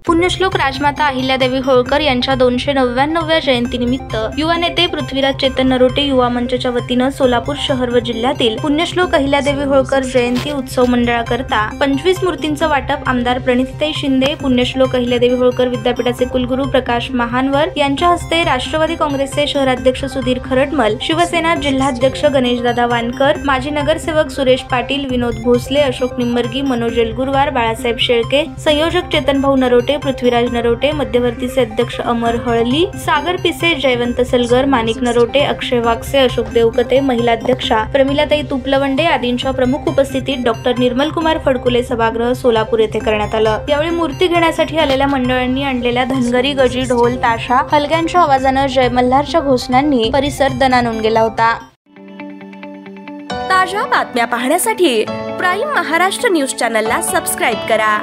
पुण्यश्लोक राजमाता अहिल्यादेवी होळकर यांच्या 299व्या जयंतीनिमित्त युवा नेते पृथ्वीराज चेतन नरोटे युवा मंचच्या वतीनं सोलापूर शहर व जिल्ह्यातील पुण्यश्लोक अहिल्यादेवी होळकर जयंती उत्सव मंडळाकरता 25 मूर्तींचं वाटप आमदार प्रणितीताई शिंदे, पुण्यश्लोक अहिल्यादेवी होळकर विद्यापीठाचे कुलगुरू प्रकाश महानवर यांच्या हस्ते, राष्ट्रवादी काँग्रेसचे शहराध्यक्ष सुधीर खरटमल, शिवसेना जिल्हाध्यक्ष गणेशदादा वानकर, माजी नगरसेवक सुरेश पाटील, विनोद भोसले, अशोक निंबर्गी, मनोज एलगुरवार, बाळासाहेब शेळके, संयोजक चेतनभाऊ नरोटे, पृथ्वीराज नरोटे, मध्यवर्तीचे अध्यक्ष अमर हळली, सागर पिसे, जयवंत सलगर, माणिक नरोटे, अक्षय वागसे, अशोक देवकते, महिला अध्यक्षा प्रमिलाताई तुपलवंडे आदींच्या प्रमुख उपस्थितीत डॉक्टर निर्मल कुमार फडकुले सभागृह सोलापूर येथे करण्यात आलं। यावेळी मूर्ती घेण्यासाठी आलेल्या मंडळांनी आणलेल्या धनगरी, गजी, ढोल, ताशा, हलग्यांच्या आवाजानं जय मल्हारच्या घोषणांनी परिसर दणाणून गेला होता। ताज्या बातम्या पाहण्यासाठी प्राईम महाराष्ट्र न्यूज चॅनलला सबस्क्राईब करा।